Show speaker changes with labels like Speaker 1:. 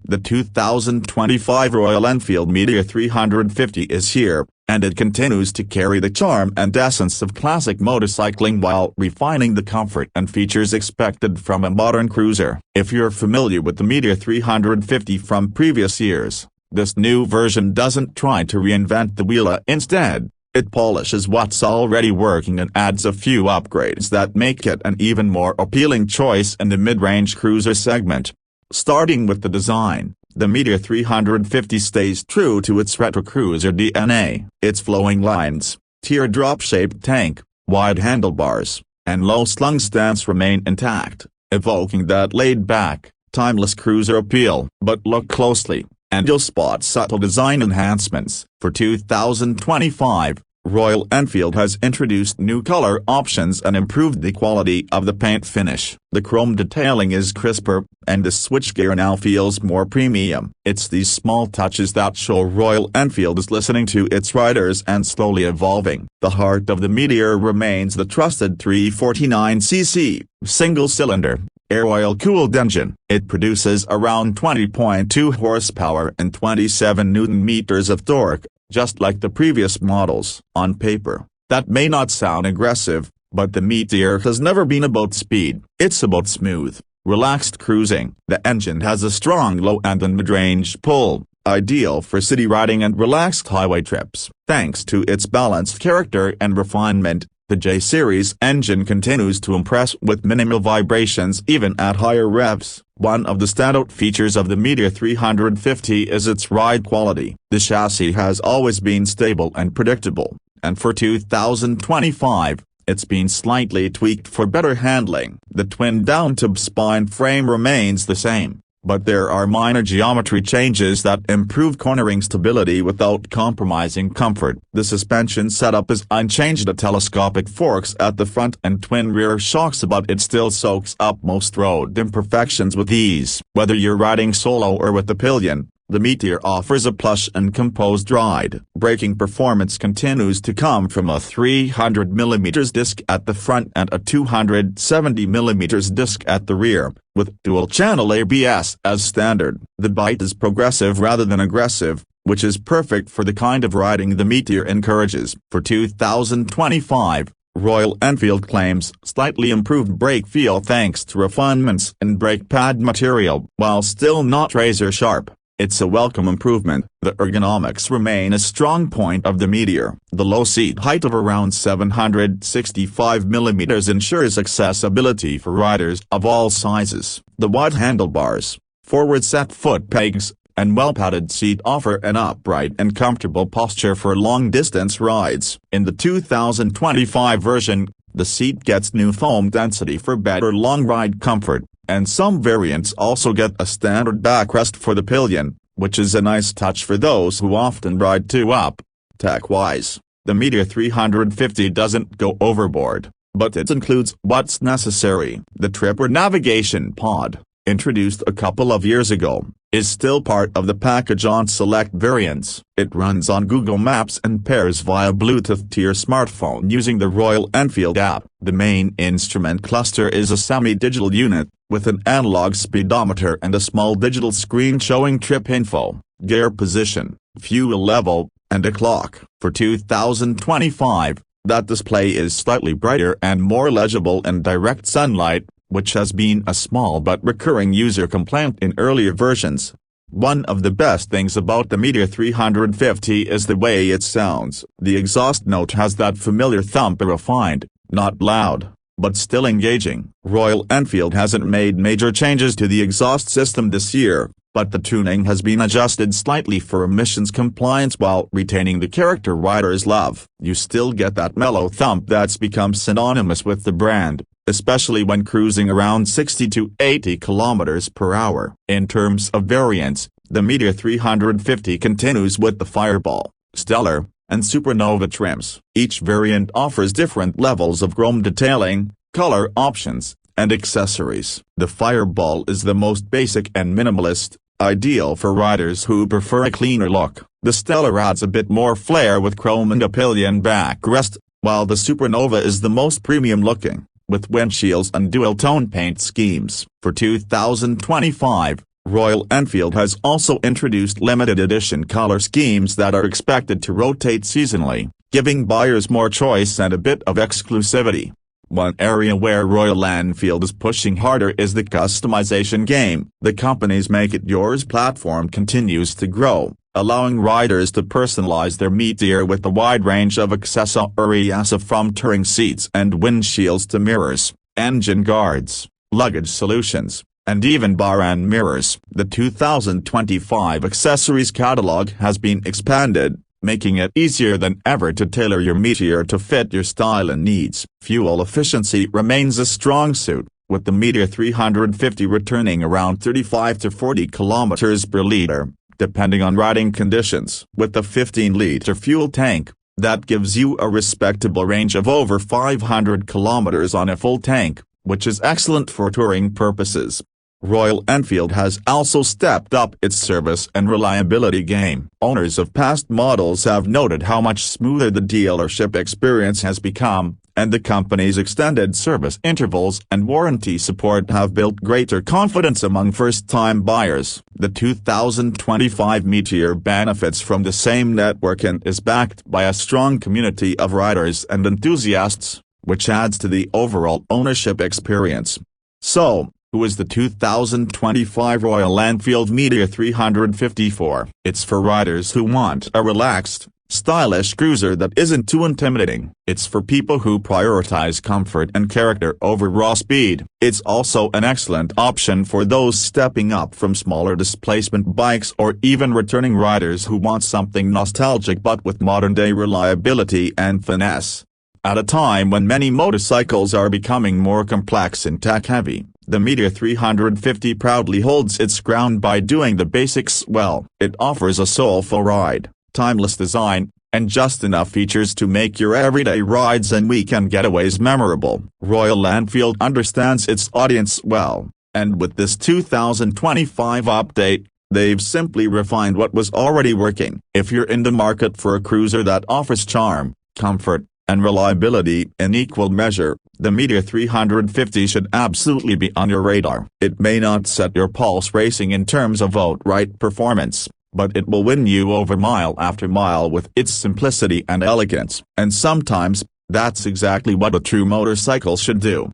Speaker 1: The 2025 Royal Enfield Meteor 350 is here, and it continues to carry the charm and essence of classic motorcycling while refining the comfort and features expected from a modern cruiser. If you're familiar with the Meteor 350 from previous years, this new version doesn't try to reinvent the wheel. Instead, it polishes what's already working and adds a few upgrades that make it an even more appealing choice in the mid-range cruiser segment. Starting with the design, the Meteor 350 stays true to its retro cruiser DNA. Its flowing lines, teardrop-shaped tank, wide handlebars, and low-slung stance remain intact, evoking that laid-back, timeless cruiser appeal. But look closely, and you'll spot subtle design enhancements. For 2025, Royal Enfield has introduced new color options and improved the quality of the paint finish. The chrome detailing is crisper, and the switchgear now feels more premium. It's these small touches that show Royal Enfield is listening to its riders and slowly evolving. The heart of the Meteor remains the trusted 349cc, single-cylinder, air-oil-cooled engine. It produces around 20.2 horsepower and 27 Nm of torque, just like the previous models. On paper, that may not sound aggressive, but the Meteor has never been about speed. It's about smooth, relaxed cruising. The engine has a strong low and mid-range pull, ideal for city riding and relaxed highway trips. Thanks to its balanced character and refinement, the J-Series engine continues to impress with minimal vibrations even at higher revs. One of the standout features of the Meteor 350 is its ride quality. The chassis has always been stable and predictable, and for 2025, it's been slightly tweaked for better handling. The twin down-tube spine frame remains the same, but there are minor geometry changes that improve cornering stability without compromising comfort. The suspension setup is unchanged, the telescopic forks at the front and twin rear shocks, but it still soaks up most road imperfections with ease. Whether you're riding solo or with the pillion, the Meteor offers a plush and composed ride. Braking performance continues to come from a 300mm disc at the front and a 270mm disc at the rear, with dual-channel ABS as standard. The bite is progressive rather than aggressive, which is perfect for the kind of riding the Meteor encourages. For 2025, Royal Enfield claims slightly improved brake feel thanks to refinements in brake pad material. While still not razor-sharp, it's a welcome improvement. The ergonomics remain a strong point of the Meteor. The low seat height of around 765mm ensures accessibility for riders of all sizes. The wide handlebars, forward-set foot pegs, and well-padded seat offer an upright and comfortable posture for long-distance rides. In the 2025 version, the seat gets new foam density for better long-ride comfort, and some variants also get a standard backrest for the pillion, which is a nice touch for those who often ride two up. Tech-wise, the Meteor 350 doesn't go overboard, but it includes what's necessary. The Tripper navigation pod, introduced a couple of years ago, is still part of the package on select variants. It runs on Google Maps and pairs via Bluetooth to your smartphone using the Royal Enfield app. The main instrument cluster is a semi-digital unit, with an analog speedometer and a small digital screen showing trip info, gear position, fuel level, and a clock. For 2025, that display is slightly brighter and more legible in direct sunlight, which has been a small but recurring user complaint in earlier versions. One of the best things about the Meteor 350 is the way it sounds. The exhaust note has that familiar thump, refined, not loud, but still engaging. Royal Enfield hasn't made major changes to the exhaust system this year, but the tuning has been adjusted slightly for emissions compliance while retaining the character riders love. You still get that mellow thump that's become synonymous with the brand, especially when cruising around 60 to 80 km per hour. In terms of variants, the Meteor 350 continues with the Fireball, Stellar, and Supernova trims. Each variant offers different levels of chrome detailing, color options, and accessories. The Fireball is the most basic and minimalist, ideal for riders who prefer a cleaner look. The Stellar adds a bit more flair with chrome and a pillion backrest, while the Supernova is the most premium looking, with windshields and dual-tone paint schemes. For 2025, Royal Enfield has also introduced limited edition color schemes that are expected to rotate seasonally, giving buyers more choice and a bit of exclusivity. One area where Royal Enfield is pushing harder is the customization game. The company's Make It Yours platform continues to grow, allowing riders to personalize their Meteor with a wide range of accessories from touring seats and windshields to mirrors, engine guards, luggage solutions, and even bar and mirrors. The 2025 accessories catalog has been expanded, making it easier than ever to tailor your Meteor to fit your style and needs. Fuel efficiency remains a strong suit, with the Meteor 350 returning around 35 to 40 kilometers per liter, depending on riding conditions. With a 15-liter fuel tank, that gives you a respectable range of over 500 kilometers on a full tank, which is excellent for touring purposes. Royal Enfield has also stepped up its service and reliability game. Owners of past models have noted how much smoother the dealership experience has become, and the company's extended service intervals and warranty support have built greater confidence among first-time buyers. The 2025 Meteor benefits from the same network and is backed by a strong community of riders and enthusiasts, which adds to the overall ownership experience. So, who is the 2025 Royal Enfield Meteor 350 for? It's for riders who want a relaxed, stylish cruiser that isn't too intimidating. It's for people who prioritize comfort and character over raw speed. It's also an excellent option for those stepping up from smaller displacement bikes or even returning riders who want something nostalgic but with modern-day reliability and finesse. At a time when many motorcycles are becoming more complex and tech-heavy, the Meteor 350 proudly holds its ground by doing the basics well. It offers a soulful ride, timeless design, and just enough features to make your everyday rides and weekend getaways memorable. Royal Enfield understands its audience well, and with this 2025 update, they've simply refined what was already working. If you're in the market for a cruiser that offers charm, comfort, and reliability in equal measure, the Meteor 350 should absolutely be on your radar. It may not set your pulse racing in terms of outright performance, but it will win you over mile after mile with its simplicity and elegance. And sometimes, that's exactly what a true motorcycle should do.